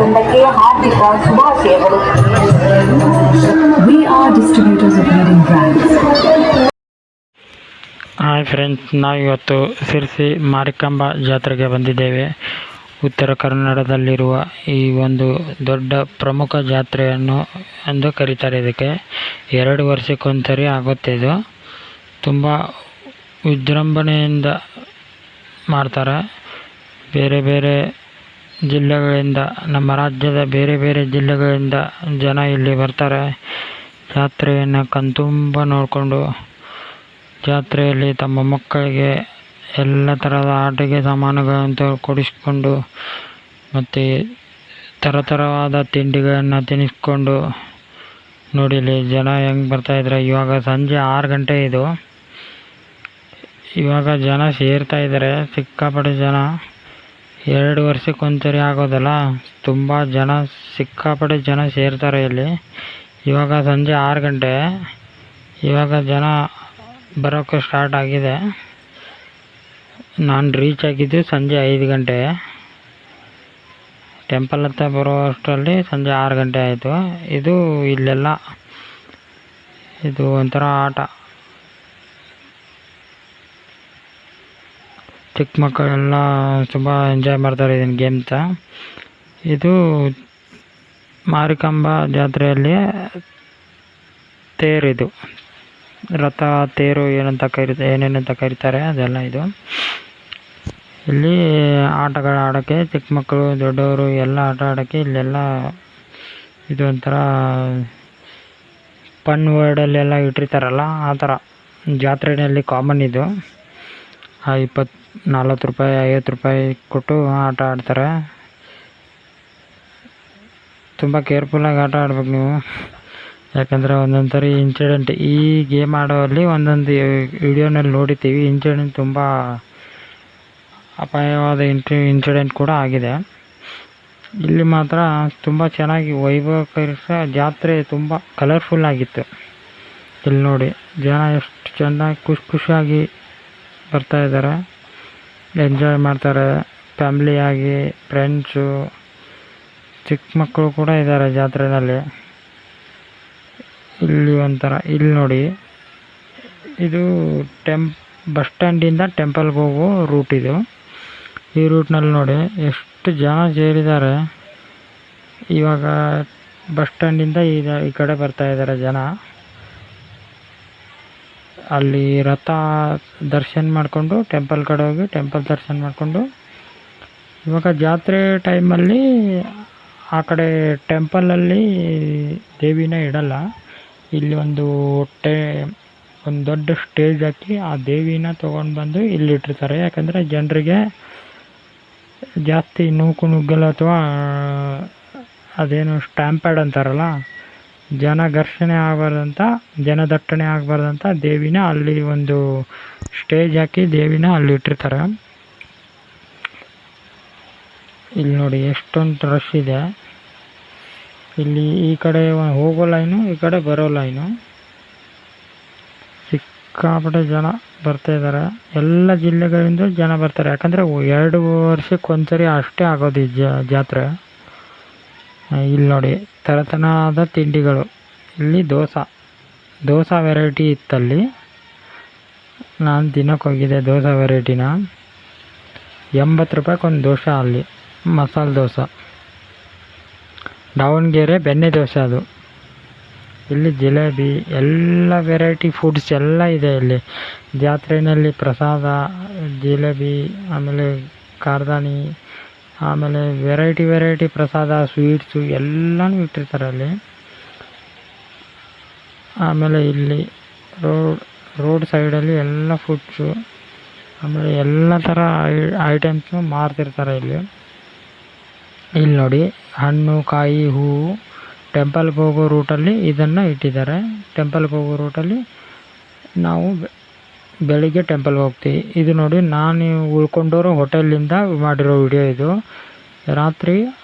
ತಂಡಕ್ಕೆ ಹಾರ್ದಿಕ ಶುಭಾಶಯಗಳು. We are distributors of leading brands. Hi friends, ನಾವಿವತ್ತು ಶಿರಸಿ ಮಾರಿಕಾಂಬಾ ಜಾತ್ರೆಗೆ ಬಂದಿದ್ದೇವೆ. ಉತ್ತರ ಕನ್ನಡದಲ್ಲಿರುವ ಈ ಒಂದು ದೊಡ್ಡ ಪ್ರಮುಖ ಜಾತ್ರೆಯನ್ನು ಎಂದು ಕರೀತಾರೆ. ಇದಕ್ಕೆ 2 ವರ್ಷಕ್ಕೊಂದ್ಸರಿ ಆಗುತ್ತೆ. ಇದು ತುಂಬ ವಿಜೃಂಭಣೆಯಿಂದ ಮಾಡ್ತಾರೆ. ಬೇರೆ ಬೇರೆ ಜಿಲ್ಲೆಗಳಿಂದ, ನಮ್ಮ ರಾಜ್ಯದ ಬೇರೆ ಬೇರೆ ಜಿಲ್ಲೆಗಳಿಂದ ಜನ ಇಲ್ಲಿ ಬರ್ತಾರೆ. ಜಾತ್ರೆಯನ್ನು ಕಣ್ತುಂಬ ನೋಡಿಕೊಂಡು, ಜಾತ್ರೆಯಲ್ಲಿ ತಮ್ಮ ಮಕ್ಕಳಿಗೆ ಎಲ್ಲ ಥರದ ಆಟಿಕೆ ಸಾಮಾನುಗಳಂತ ಕೊಡಿಸ್ಕೊಂಡು, ಮತ್ತು ಥರವಾದ ತಿಂಡಿಗಳನ್ನು ತಿನ್ನಿಸ್ಕೊಂಡು ನೋಡಿ ಇಲ್ಲಿ ಜನ ಹೆಂಗೆ ಬರ್ತಾಯಿದ್ದಾರೆ. ಇವಾಗ ಸಂಜೆ 6 ಗಂಟೆ ಇದು. ಇವಾಗ ಜನ ಸೇರ್ತಾ ಇದ್ದಾರೆ, ಸಿಕ್ಕಾಪಟ್ಟೆ ಜನ. 2 ವರ್ಷಕ್ಕೊಂದ್ಸರಿ ಆಗೋದಲ್ಲ, ತುಂಬ ಜನ, ಸಿಕ್ಕಾಪಟ್ಟೆ ಜನ ಸೇರ್ತಾರೆ ಇಲ್ಲಿ. ಇವಾಗ ಸಂಜೆ 6 ಗಂಟೆ. ಇವಾಗ ಜನ ಬರೋಕ್ಕೆ ಸ್ಟಾರ್ಟ್ ಆಗಿದೆ. ನಾನು ರೀಚ್ ಆಗಿದ್ದು ಸಂಜೆ 5 ಗಂಟೆ. ಟೆಂಪಲ್ ಹತ್ರ ಬರೋ ಅಷ್ಟರಲ್ಲಿ ಸಂಜೆ 6 ಗಂಟೆ ಆಯಿತು. ಇದು ಇಲ್ಲೆಲ್ಲ ಇದು ಒಂಥರ ಆಟ. ಚಿಕ್ಕ ಮಕ್ಕಳೆಲ್ಲ ತುಂಬ ಎಂಜಾಯ್ ಮಾಡ್ತಾರೆ ಇದನ್ನು ಗೇಮ್ಸ. ಇದು ಮಾರಿಕಾಂಬಾ ಜಾತ್ರೆಯಲ್ಲಿ ತೇರಿದು, ರಥ, ತೇರು ಏನೇನಂತ ಕರೀತಾರೆ ಅದೆಲ್ಲ ಇದು. ಇಲ್ಲಿ ಆಟಗಳು ಆಡೋಕ್ಕೆ, ಚಿಕ್ಕ ಮಕ್ಕಳು ದೊಡ್ಡವರು ಎಲ್ಲ ಆಟ ಆಡೋಕ್ಕೆ ಇಲ್ಲೆಲ್ಲ ಇದು ಒಂಥರ ಫನ್ ವರ್ಡಲ್ಲೆಲ್ಲ ಇಟ್ಟಿರ್ತಾರಲ್ಲ ಆ ಥರ. ಜಾತ್ರೆಯಲ್ಲಿ ಕಾಮನ್ ಇದು. 40 ರೂಪಾಯಿ 50 ರೂಪಾಯಿ ಕೊಟ್ಟು ಆಟ ಆಡ್ತಾರೆ. ತುಂಬ ಕೇರ್ಫುಲ್ಲಾಗಿ ಆಟ ಆಡ್ಬೇಕು ನೀವು, ಯಾಕಂದರೆ ಒಂದೊಂದು ಸರಿ ಇನ್ಸಿಡೆಂಟ್, ಈ ಗೇಮ್ ಆಡೋಲ್ಲಿ ಒಂದೊಂದು ವಿಡಿಯೋನಲ್ಲಿ ನೋಡಿರ್ತೀವಿ, ಇನ್ಸಿಡೆಂಟ್ ತುಂಬ ಅಪಾಯವಾದ ಇನ್ಸಿಡೆಂಟ್ ಕೂಡ ಆಗಿದೆ. ಇಲ್ಲಿ ಮಾತ್ರ ತುಂಬ ಚೆನ್ನಾಗಿ ವೈಭವೀಕರಿಸ ಜಾತ್ರೆ, ತುಂಬ ಕಲರ್ಫುಲ್ ಆಗಿತ್ತು. ಇಲ್ಲಿ ನೋಡಿ ಜನ ಎಷ್ಟು ಚೆನ್ನಾಗಿ ಖುಷಿಯಾಗಿ ಬರ್ತಾಯಿದ್ದಾರೆ, ಎಂಜಾಯ್ ಮಾಡ್ತಾರೆ. ಫ್ಯಾಮ್ಲಿಯಾಗಿ, ಫ್ರೆಂಡ್ಸು, ಚಿಕ್ಕ ಮಕ್ಕಳು ಕೂಡ ಇದ್ದಾರೆ ಜಾತ್ರೆಯಲ್ಲಿ. ಇಲ್ಲಿ ಒಂಥರ, ಇಲ್ಲಿ ನೋಡಿ ಇದು ಬಸ್ ಸ್ಟ್ಯಾಂಡಿಂದ ಟೆಂಪಲ್ಗೆ ಹೋಗೋ ರೂಟ್ ಇದು. ಈ ರೂಟ್ನಲ್ಲಿ ನೋಡಿ ಎಷ್ಟು ಜನ ಸೇರಿದ್ದಾರೆ. ಇವಾಗ ಬಸ್ ಸ್ಟ್ಯಾಂಡಿಂದ ಈ ಕಡೆ ಬರ್ತಾಯಿದ್ದಾರೆ ಜನ. ಅಲ್ಲಿ ರಥ ದರ್ಶನ ಮಾಡಿಕೊಂಡು ಟೆಂಪಲ್ ಕಡೆ ಹೋಗಿ ಟೆಂಪಲ್ ದರ್ಶನ ಮಾಡಿಕೊಂಡು, ಇವಾಗ ಜಾತ್ರೆ ಟೈಮಲ್ಲಿ ಆ ಕಡೆ ಟೆಂಪಲಲ್ಲಿ ದೇವಿನ ಇಡಲ್ಲ. ಇಲ್ಲಿ ಒಂದು ದೊಡ್ಡ ಸ್ಟೇಜ್ ಹಾಕಿ ಆ ದೇವಿನ ತೊಗೊಂಡು ಬಂದು ಇಲ್ಲಿ ಇಟ್ಟಿರ್ತಾರೆ. ಯಾಕಂದರೆ ಜನರಿಗೆ ಜಾಸ್ತಿ ನುಗ್ಗಲ್ಲ, ಅಥವಾ ಅದೇನು ಸ್ಟ್ಯಾಂಪೇಡ್ ಅಂತಾರಲ್ಲ, ಜನ ಘರ್ಷಣೆ ಆಗಬಾರ್ದಂತ, ಜನದಟ್ಟಣೆ ಆಗಬಾರ್ದಂತ ದೇವಿನ ಅಲ್ಲಿ ಒಂದು ಸ್ಟೇಜ್ ಹಾಕಿ ದೇವಿನ ಅಲ್ಲಿ ಇಟ್ಟಿರ್ತಾರೆ. ಇಲ್ಲಿ ನೋಡಿ ಎಷ್ಟೊಂದು ರಶ್ ಇದೆ. ಇಲ್ಲಿ ಈ ಕಡೆ ಹೋಗೋ ಲೈನು, ಈ ಕಡೆ ಬರೋ ಲೈನು. ಸಿಕ್ಕಾಪಟ್ಟೆ ಜನ ಬರ್ತಾಯಿದ್ದಾರೆ. ಎಲ್ಲ ಜಿಲ್ಲೆಗಳಿಂದ ಜನ ಬರ್ತಾರೆ. ಯಾಕಂದರೆ 2 ವರ್ಷಕ್ಕೊಂದ್ಸರಿ ಅಷ್ಟೇ ಆಗೋದು ಈ ಜಾತ್ರೆ. ಇಲ್ಲಿ ನೋಡಿ ಥರಥರದ ತಿಂಡಿಗಳು. ಇಲ್ಲಿ ದೋಸೆ ವೆರೈಟಿ ಇತ್ತಲ್ಲಿ. ನಾನು ದಿನಕ್ಕೆ ಹೋಗಿದ್ದೆ ದೋಸೆ ವೆರೈಟಿನ. 80 ರೂಪಾಯಿಗೆ ದೋಸೆ. ಅಲ್ಲಿ ಮಸಾಲೆ ದೋಸೆ, ದಾವಣಗೆರೆ ಬೆಣ್ಣೆ ದೋಸೆ ಅದು. ಇಲ್ಲಿ ಜಿಲೇಬಿ, ಎಲ್ಲ ವೆರೈಟಿ ಫುಡ್ಸ್ ಎಲ್ಲ ಇದೆ ಇಲ್ಲಿ ಜಾತ್ರೆಯಲ್ಲಿ. ಪ್ರಸಾದ, ಜಿಲೇಬಿ, ಆಮೇಲೆ ಕಾರ್ದಾಣಿ, ಆಮೇಲೆ ವೆರೈಟಿ ಪ್ರಸಾದ, ಸ್ವೀಟ್ಸು ಎಲ್ಲನೂ ಇಟ್ಟಿರ್ತಾರೆ ಅಲ್ಲಿ. ಆಮೇಲೆ ಇಲ್ಲಿ ರೋಡ್ ಸೈಡಲ್ಲಿ ಎಲ್ಲ ಫುಡ್ಸು, ಆಮೇಲೆ ಎಲ್ಲ ಥರ ಐಟಮ್ಸ್ನು ಮಾರ್ತಿರ್ತಾರೆ ಇಲ್ಲಿ. ಇಲ್ಲಿ ನೋಡಿ ಹಣ್ಣು, ಕಾಯಿ, ಹೂವು. ಟೆಂಪಲ್ಗೆ ಹೋಗೋ ರೂಟಲ್ಲಿ ಇದನ್ನು ಇಟ್ಟಿದ್ದಾರೆ. ಟೆಂಪಲ್ಗೆ ಹೋಗೋ ರೂಟಲ್ಲಿ ನಾವು ಬೆಳಿಗ್ಗೆ ಟೆಂಪಲ್ಗೆ ಹೋಗ್ತೀವಿ. ಇದು ನೋಡಿ ನಾನು ಉಳ್ಕೊಂಡವರು ಹೋಟೆಲಿಂದ ಮಾಡಿರೋ ವಿಡಿಯೋ ಇದು. ರಾತ್ರಿ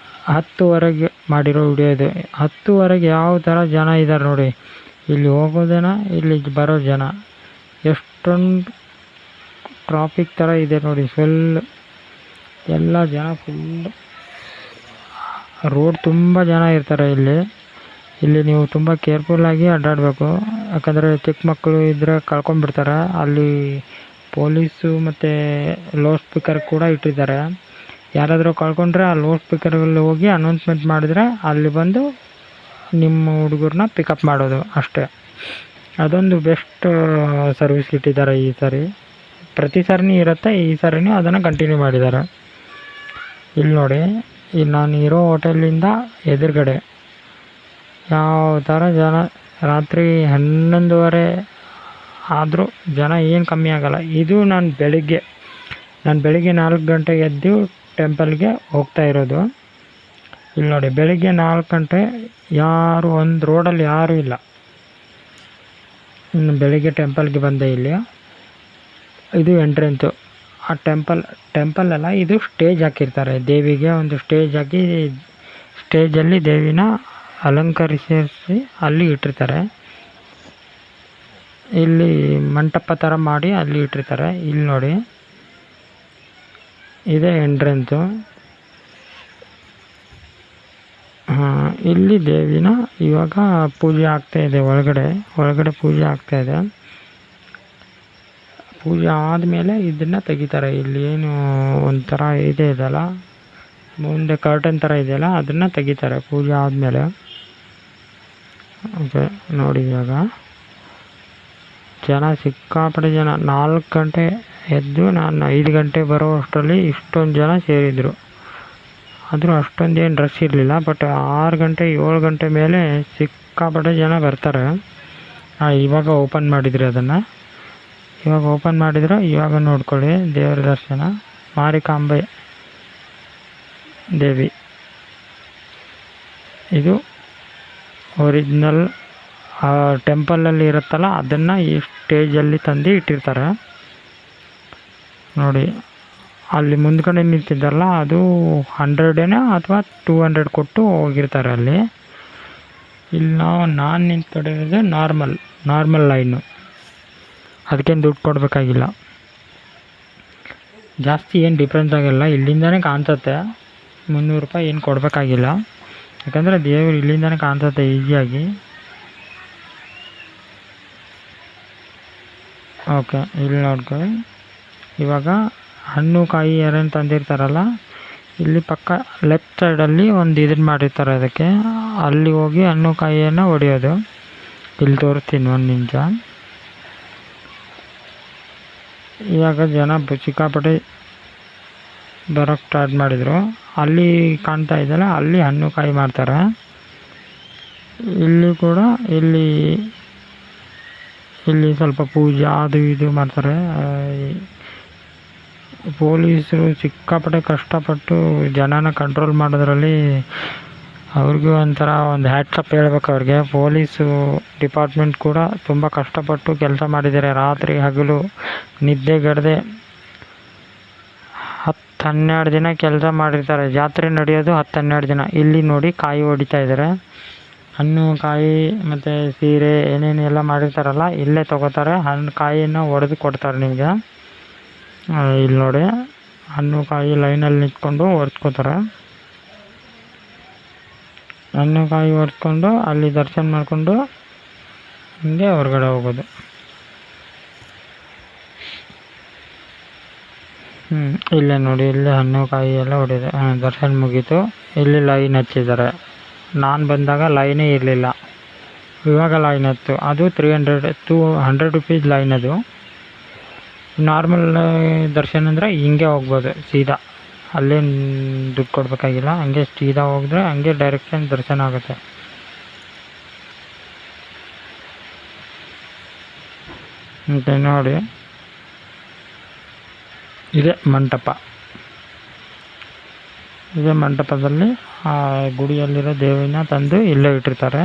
10ವರೆಗೆ ಮಾಡಿರೋ ವಿಡಿಯೋ ಇದು. 10ವರೆಗೆ ಯಾವ ಥರ ಜನ ಇದ್ದಾರೆ ನೋಡಿ. ಇಲ್ಲಿ ಹೋಗೋ ಜನ, ಇಲ್ಲಿ ಬರೋ ಜನ, ಎಷ್ಟೊಂದು ಟ್ರಾಫಿಕ್ ಥರ ಇದೆ ನೋಡಿ. ಫುಲ್ ಎಲ್ಲ ಜನ ಫುಲ್ ರೋಡ್ ತುಂಬ ಜನ ಇರ್ತಾರೆ ಇಲ್ಲಿ ನೀವು ತುಂಬ ಕೇರ್ಫುಲ್ಲಾಗಿ ಅಡ್ಡಾಡಬೇಕು. ಯಾಕಂದರೆ ಚಿಕ್ಕ ಮಕ್ಕಳು ಇದ್ದರೆ ಕಳ್ಕೊಂಡ್ಬಿಡ್ತಾರೆ. ಅಲ್ಲಿ ಪೊಲೀಸು ಮತ್ತು ಲೌಡ್ ಸ್ಪೀಕರ್ ಕೂಡ ಇಟ್ಟಿದ್ದಾರೆ. ಯಾರಾದರೂ ಕಳ್ಕೊಂಡ್ರೆ ಆ ಲೌಡ್ ಸ್ಪೀಕರಲ್ಲಿ ಹೋಗಿ ಅನೌನ್ಸ್ಮೆಂಟ್ ಮಾಡಿದರೆ ಅಲ್ಲಿ ಬಂದು ನಿಮ್ಮ ಹುಡುಗರನ್ನ ಪಿಕಪ್ ಮಾಡೋದು ಅಷ್ಟೇ. ಅದೊಂದು ಬೆಸ್ಟ್ ಸರ್ವಿಸ್ ಇಟ್ಟಿದ್ದಾರೆ ಈ ಸಾರಿ. ಪ್ರತಿ ಸಾರಿನೂ ಇರುತ್ತೆ, ಈ ಸಾರಿನೂ ಅದನ್ನು ಕಂಟಿನ್ಯೂ ಮಾಡಿದ್ದಾರೆ. ಇಲ್ಲಿ ನೋಡಿ, ಇಲ್ಲಿ ನಾನು ಇರೋ ಹೋಟೆಲಿಂದ ಎದುರುಗಡೆ ಯಾವ ಥರ ಜನ, ರಾತ್ರಿ 11:30 ಆದರೂ ಜನ ಏನು ಕಮ್ಮಿ ಆಗೋಲ್ಲ. ಇದು ನಾನು ಬೆಳಿಗ್ಗೆ 4 ಗಂಟೆಗೆ ಎದ್ದು ಟೆಂಪಲ್ಗೆ ಹೋಗ್ತಾ ಇರೋದು. ಇಲ್ಲಿ ನೋಡಿ, ಬೆಳಿಗ್ಗೆ 4 ಗಂಟೆ ಯಾರು ಒಂದು ರೋಡಲ್ಲಿ ಯಾರೂ ಇಲ್ಲ. ಇನ್ನು ಬೆಳಿಗ್ಗೆ ಟೆಂಪಲ್ಗೆ ಬಂದೆ. ಇಲ್ಲಿ ಇದು ಎಂಟ್ರೆನ್ಸು. ಆ ಟೆಂಪಲ್ ಅಲ್ಲ, ಇದು ಸ್ಟೇಜ್ ಹಾಕಿರ್ತಾರೆ ದೇವಿಗೆ. ಒಂದು ಸ್ಟೇಜ್ ಹಾಕಿ ಸ್ಟೇಜಲ್ಲಿ ದೇವಿನ ಅಲಂಕರಿಸಿ ಅಲ್ಲಿ ಇಟ್ಟಿರ್ತಾರೆ. ಇಲ್ಲಿ ಮಂಟಪ ಥರ ಮಾಡಿ ಅಲ್ಲಿ ಇಟ್ಟಿರ್ತಾರೆ. ಇಲ್ಲಿ ನೋಡಿ, ಇದೇ ಎಂಟ್ರೆನ್ಸು. ಇಲ್ಲಿ ದೇವಿನ ಇವಾಗ ಪೂಜೆ ಆಗ್ತಾಯಿದೆ. ಒಳಗಡೆ ಪೂಜೆ ಆಗ್ತಾಯಿದೆ. ಪೂಜೆ ಆದಮೇಲೆ ಇದನ್ನು ತೆಗಿತಾರೆ. ಇಲ್ಲಿ ಏನು ಒಂಥರ ಇದೆಯಲ್ಲ, ಮುಂದೆ ಕರ್ಟನ್ ಥರ ಇದೆಯಲ್ಲ, ಅದನ್ನು ತೆಗಿತಾರೆ ಪೂಜೆ ಆದಮೇಲೆ. ಓಕೆ ನೋಡಿ, ಇವಾಗ ಜನ ಸಿಕ್ಕಾಪಟ್ಟೆ ಜನ. 4 ಗಂಟೆ ಎದ್ದು ನಾನು 5 ಗಂಟೆ ಬರೋ ಅಷ್ಟರಲ್ಲಿ ಇಷ್ಟೊಂದು ಜನ ಸೇರಿದರು. ಆದರೂ ಅಷ್ಟೊಂದೇನು ರಶ್ ಇರಲಿಲ್ಲ. ಬಟ್ 6 ಗಂಟೆ 7 ಗಂಟೆ ಮೇಲೆ ಸಿಕ್ಕಾಪಟ್ಟೆ ಜನ ಬರ್ತಾರೆ. ಇವಾಗ ಓಪನ್ ಮಾಡಿದ್ರು ಅದನ್ನು. ಇವಾಗ ನೋಡ್ಕೊಳ್ಳಿ ದೇವರ ದರ್ಶನ. ಮಾರಿಕಾಂಬೆ ದೇವಿ, ಇದು ಒರಿಜಿನಲ್ ಟೆಂಪಲಲ್ಲಿ ಇರುತ್ತಲ್ಲ, ಅದನ್ನು ಈ ಸ್ಟೇಜಲ್ಲಿ ತಂದು ಇಟ್ಟಿರ್ತಾರೆ ನೋಡಿ. ಅಲ್ಲಿ ಮುಂದ್ಗಡೆ ನಿಂತಿದ್ದಾರಲ್ಲ, ಅದು 100 ಅಥವಾ 200 ಕೊಟ್ಟು ಹೋಗಿರ್ತಾರೆ ಅಲ್ಲಿ. ಇಲ್ಲಿ ನಾನು ನಿಂತ್ಕೊಂಡಿರೋದು ನಾರ್ಮಲ್ ಲೈನು. ಅದಕ್ಕೇನು ದುಡ್ಡು ಕೊಡಬೇಕಾಗಿಲ್ಲ. ಜಾಸ್ತಿ ಏನು ಡಿಫ್ರೆನ್ಸ್ ಆಗಿಲ್ಲ. ಇಲ್ಲಿಂದನೇ ಕಾಣಿಸುತ್ತೆ. 300 ರೂಪಾಯಿ ಏನು ಕೊಡಬೇಕಾಗಿಲ್ಲ. ಯಾಕಂದರೆ ದೇವರು ಇಲ್ಲಿಂದನೇ ಕಾಣಿಸುತ್ತೆ ಈಸಿಯಾಗಿ. ಓಕೆ, ಇಲ್ಲಿ ನೋಡ್ಕೊಳ್ಳಿ. ಇವಾಗ ಹಣ್ಣು ಕಾಯಿ ಏನೇನು ತಂದಿರ್ತಾರಲ್ಲ, ಇಲ್ಲಿ ಪಕ್ಕ ಲೆಫ್ಟ್ ಸೈಡಲ್ಲಿ ಒಂದು ಇದನ್ನು ಮಾಡಿರ್ತಾರೆ ಅದಕ್ಕೆ. ಅಲ್ಲಿ ಹೋಗಿ ಹಣ್ಣು ಕಾಯಿಯನ್ನು ಹೊಡೆಯೋದು. ಇಲ್ಲಿ ತೋರಿಸ್ತೀನಿ, ಒಂದು ನಿಮಿಷ. ಇವಾಗ ಜನ ಸಿಕ್ಕಾಪಟ್ಟೆ ಬರೋಕ್ಕೆ ಸ್ಟಾರ್ಟ್ ಮಾಡಿದರು. ಅಲ್ಲಿ ಕಾಣ್ತಾ ಇದೆಯಲ್ಲ, ಅಲ್ಲಿ ಹಣ್ಣು ಕಾಯಿ ಮಾಡ್ತಾರೆ. ಇಲ್ಲಿ ಕೂಡ ಇಲ್ಲಿ ಸ್ವಲ್ಪ ಪೂಜೆ ಅದು ಇದು ಮಾಡ್ತಾರೆ. ಪೊಲೀಸರು ಸಿಕ್ಕಾಪಟ್ಟೆ ಕಷ್ಟಪಟ್ಟು ಜನನ ಕಂಟ್ರೋಲ್ ಮಾಡೋದ್ರಲ್ಲಿ ಅವ್ರಿಗೂ ಒಂಥರ ಒಂದು ಹ್ಯಾಟ್ಸಪ್ ಹೇಳ್ಬೇಕು ಅವ್ರಿಗೆ. ಪೊಲೀಸು ಡಿಪಾರ್ಟ್ಮೆಂಟ್ ಕೂಡ ತುಂಬ ಕಷ್ಟಪಟ್ಟು ಕೆಲಸ ಮಾಡಿದ್ದಾರೆ. ರಾತ್ರಿ ಹಗಲು ನಿದ್ದೆಗೆಡದೆ 10-12 ದಿನ ಕೆಲಸ ಮಾಡಿರ್ತಾರೆ. ಜಾತ್ರೆ ನಡೆಯೋದು 10-12 ದಿನ. ಇಲ್ಲಿ ನೋಡಿ, ಕಾಯಿ ಹೊಡಿತಾ ಇದ್ದಾರೆ. ಹಣ್ಣು ಕಾಯಿ ಮತ್ತು ಸೀರೆ ಏನೇನೆಲ್ಲ ಮಾಡಿರ್ತಾರಲ್ಲ, ಇಲ್ಲೇ ತೊಗೋತಾರೆ. ಕಾಯಿಯನ್ನು ಹೊಡೆದು ಕೊಡ್ತಾರೆ ನಿಮಗೆ. ಇಲ್ಲಿ ನೋಡಿ, ಹಣ್ಣು ಕಾಯಿ ಲೈನಲ್ಲಿ ನಿಂತ್ಕೊಂಡು ಒರೆಸ್ಕೋತಾರೆ. ಹಣ್ಣು ಕಾಯಿ ಒರೆಸ್ಕೊಂಡು ಅಲ್ಲಿ ದರ್ಶನ ಮಾಡಿಕೊಂಡು ಹಿಂಗೆ ಹೊರಗಡೆ ಹೋಗೋದು. ಇಲ್ಲೇ ನೋಡಿ, ಇಲ್ಲೇ ಹಣ್ಣು ಕಾಯಿ ಎಲ್ಲ ಹೊಡೆಯೋದು. ದರ್ಶನ ಮುಗೀತು. ಇಲ್ಲಿ ಲೈನ್ ಹಚ್ಚಿದ್ದಾರೆ. ನಾನು ಬಂದಾಗ ಲೈನೇ ಇರಲಿಲ್ಲ. ಇವಾಗ ಲೈನ್ ಹತ್ತು. ಅದು 200 ರೂಪೀಸ್ ಲೈನ್. ಅದು ನಾರ್ಮಲ್ ದರ್ಶನ ಅಂದರೆ ಹಿಂಗೆ ಹೋಗ್ಬೋದು ಸೀದಾ. ಅಲ್ಲೇನು ದುಡ್ಡು ಕೊಡಬೇಕಾಗಿಲ್ಲ. ಹಂಗೆ ಸೀದಾ ಹೋಗಿದ್ರೆ ಹಂಗೆ ಡೈರೆಕ್ಷನ್ ದರ್ಶನ ಆಗುತ್ತೆ. ಮತ್ತು ನೋಡಿ, ಇದೇ ಮಂಟಪ. ಇದೇ ಮಂಟಪದಲ್ಲಿ ಆ ಗುಡಿಯಲ್ಲಿರೋ ದೇವಿನ ತಂದು ಇಲ್ಲೇ ಇಟ್ಟಿರ್ತಾರೆ.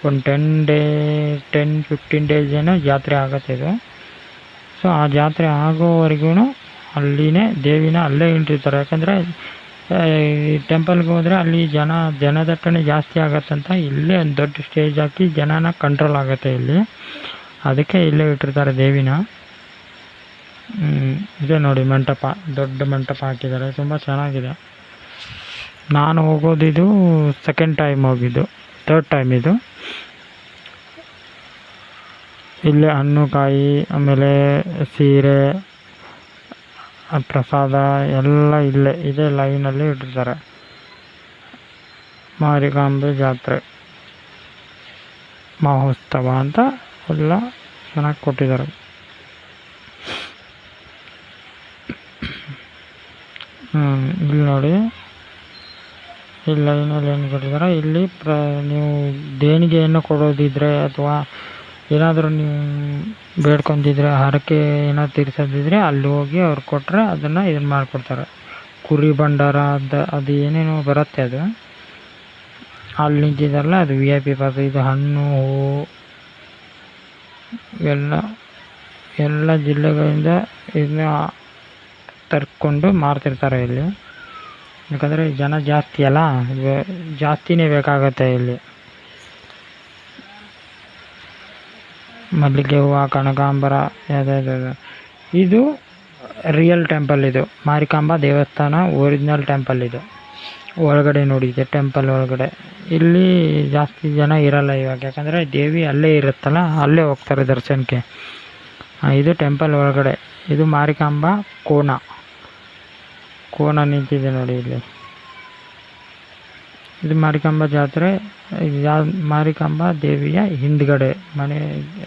ಒಂದು 10-15 ಡೇಸ್ ಏನೋ ಜಾತ್ರೆ ಆಗುತ್ತೆ ಇದು. ಸೊ ಆ ಜಾತ್ರೆ ಆಗೋವರೆಗೂ ಅಲ್ಲಿನೇ ದೇವಿನ ಅಲ್ಲೇ ಇಟ್ಟಿರ್ತಾರೆ. ಯಾಕಂದರೆ ಟೆಂಪಲ್ಗೆ ಹೋದರೆ ಅಲ್ಲಿ ಜನದಟ್ಟಣೆ ಜಾಸ್ತಿ ಆಗತ್ತಂತ ಇಲ್ಲೇ ಒಂದು ದೊಡ್ಡ ಸ್ಟೇಜ್ ಹಾಕಿ ಜನನ ಕಂಟ್ರೋಲ್ ಆಗುತ್ತೆ ಇಲ್ಲಿ. ಅದಕ್ಕೆ ಇಲ್ಲೇ ಇಟ್ಟಿರ್ತಾರೆ ದೇವಿನ. ಇದೇ ನೋಡಿ ಮಂಟಪ, ದೊಡ್ಡ ಮಂಟಪ ಹಾಕಿದ್ದಾರೆ. ತುಂಬ ಚೆನ್ನಾಗಿದೆ. ನಾನು ಹೋಗೋದಿದು ಸೆಕೆಂಡ್ ಟೈಮ್ ಹೋಗಿದ್ದು, ಥರ್ಡ್ ಟೈಮ್ ಇದು. ಇಲ್ಲೇ ಹಣ್ಣು ಕಾಯಿ ಆಮೇಲೆ ಸೀರೆ ಪ್ರಸಾದ ಎಲ್ಲ ಇದೇ ಲೈನಲ್ಲಿ ಇಟ್ಟಿರ್ತಾರೆ. ಮಾರಿಕಾಂಬೆ ಜಾತ್ರೆ ಮಹೋತ್ಸವ ಅಂತ ಎಲ್ಲ ಚೆನ್ನಾಗಿ ಕೊಟ್ಟಿದ್ದಾರೆ. ಇಲ್ಲಿ ನೋಡಿ, ಈ ಲೈನಲ್ಲಿ ಏನು ಕೊಟ್ಟಿದ್ದಾರೆ, ಇಲ್ಲಿ ನೀವು ದೇಣಿಗೆಯನ್ನು ಕೊಡೋದಿದ್ರೆ ಅಥವಾ ಏನಾದರೂ ನೀವು ಬೇಡ್ಕೊಂಡಿದ್ರೆ, ಹರಕೆ ಏನಾದ್ರು ತೀರ್ಸೋದಿದ್ರೆ ಅಲ್ಲಿ ಹೋಗಿ ಅವ್ರು ಕೊಟ್ಟರೆ ಅದನ್ನು ಇದನ್ನು ಮಾಡಿಕೊಡ್ತಾರೆ. ಕುರಿ ಭಂಡಾರ ಅದು ಏನೇನೋ ಬರುತ್ತೆ, ಅದು ಅಲ್ಲಿ ನಿಂತಿದ್ದಾರಲ್ಲ ಅದು VIP ಪಾಸ್. ಇದು ಹಣ್ಣು ಹೂವು ಎಲ್ಲ ಜಿಲ್ಲೆಗಳಿಂದ ಇದನ್ನ ತರ್ಕೊಂಡು ಮಾರ್ತಿರ್ತಾರೆ ಇಲ್ಲಿ. ಯಾಕಂದರೆ ಜನ ಜಾಸ್ತಿ ಅಲ್ಲ, ಜಾಸ್ತಿನೇ ಬೇಕಾಗತ್ತೆ ಇಲ್ಲಿ. ಮಲ್ಲಿಗೆ ಹೂವು, ಕನಕಾಂಬರ, ಇದು ರಿಯಲ್ ಟೆಂಪಲ್. ಇದು ಮಾರಿಕಾಂಬಾ ದೇವಸ್ಥಾನ ಒರಿಜಿನಲ್ ಟೆಂಪಲ್. ಇದು ಒಳಗಡೆ ನೋಡಿ, ಇದೆ ಟೆಂಪಲ್ ಒಳಗಡೆ. ಇಲ್ಲಿ ಜಾಸ್ತಿ ಜನ ಇರಲ್ಲ ಇವಾಗ, ಯಾಕಂದರೆ ದೇವಿ ಅಲ್ಲೇ ಇರುತ್ತಲ್ಲ, ಅಲ್ಲೇ ಹೋಗ್ತಾರೆ ದರ್ಶನಕ್ಕೆ. ಇದು ಟೆಂಪಲ್ ಒಳಗಡೆ. ಇದು ಮಾರಿಕಾಂಬಾ ಕೋನ ನಿಂತಿದೆ ನೋಡಿ ಇಲ್ಲಿ. ಇದು ಮಾರಿಕಾಂಬಾ ಜಾತ್ರೆ. ಮಾರಿಕಾಂಬಾ ದೇವಿಯ ಹಿಂದ್ಗಡೆ ಮನೆ,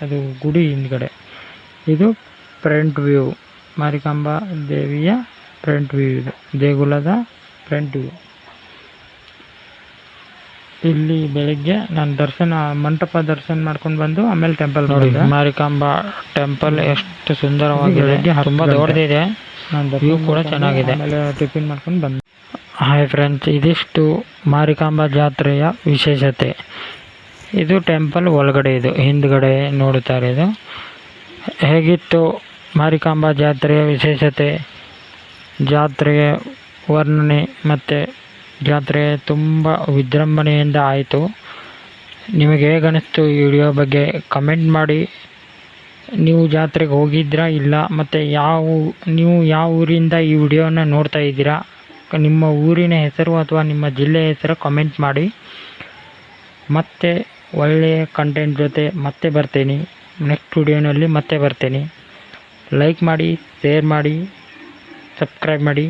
ಅದು ಗುಡಿ ಹಿಂದ್ಗಡೆ. ಇದು ಫ್ರಂಟ್ ವ್ಯೂ, ಮಾರಿಕಾಂಬಾ ದೇವಿಯ ಫ್ರಂಟ್ ವ್ಯೂ. ಇದು ದೇಗುಲದ ಫ್ರಂಟ್ ವ್ಯೂ. ಇಲ್ಲಿ ಬೆಳಿಗ್ಗೆ ನಾನು ಮಂಟಪ ದರ್ಶನ ಮಾಡ್ಕೊಂಡು ಬಂದು ಆಮೇಲೆ ಟೆಂಪಲ್ ನೋಡಿದೆ. ಮಾರಿಕಾಂಬಾ ಟೆಂಪಲ್ ಎಷ್ಟು ಸುಂದರವಾಗಿದೆ, ತುಂಬ ದೊಡ್ಡದಿದೆ, ವ್ಯೂ ಕೂಡ ಚೆನ್ನಾಗಿದೆ. ಆಮೇಲೆ ಟಿಫಿನ್ ಮಾಡ್ಕೊಂಡು ಬಂದು. ಹಾಯ್ ಫ್ರೆಂಡ್ಸ್, ಇದಿಷ್ಟು ಮಾರಿಕಾಂಬಾ ಜಾತ್ರೆಯ ವಿಶೇಷತೆ. ಇದು ಟೆಂಪಲ್ ಒಳಗಡೆ, ಇದು ಹಿಂದ್ಗಡೆ ನೋಡುತ್ತಾರೆ. ಇದು ಹೇಗಿತ್ತು ಮಾರಿಕಾಂಬಾ ಜಾತ್ರೆಯ ವಿಶೇಷತೆ, ಜಾತ್ರೆಯ ವರ್ಣನೆ ಮತ್ತು ಜಾತ್ರೆ ತುಂಬ ವಿಜೃಂಭಣೆಯಿಂದ ಆಯಿತು. ನಿಮಗೆ ಹೇಗನಿಸ್ತು ಈ ವಿಡಿಯೋ ಬಗ್ಗೆ ಕಮೆಂಟ್ ಮಾಡಿ. ನೀವು ಜಾತ್ರೆಗೆ ಹೋಗಿದ್ರಾ ಇಲ್ಲ, ಮತ್ತು ನೀವು ಯಾವ ಊರಿಂದ ಈ ವಿಡಿಯೋನ ನೋಡ್ತಾ ಇದ್ದೀರಾ, ನಿಮ್ಮ ಊರಿನ ಹೆಸರು ಅಥವಾ ನಿಮ್ಮ ಜಿಲ್ಲೆಯ ಹೆಸರು ಕಮೆಂಟ್ ಮಾಡಿ. ಮತ್ತೆ ಒಳ್ಳೆಯ ಕಂಟೆಂಟ್ ಜೊತೆ ಮತ್ತೆ ಬರ್ತೀನಿ. ನೆಕ್ಸ್ಟ್ ವಿಡಿಯೋನಲ್ಲಿ ಮತ್ತೆ ಬರ್ತೀನಿ. ಲೈಕ್ ಮಾಡಿ, ಶೇರ್ ಮಾಡಿ, ಸಬ್ಸ್ಕ್ರೈಬ್ ಮಾಡಿ.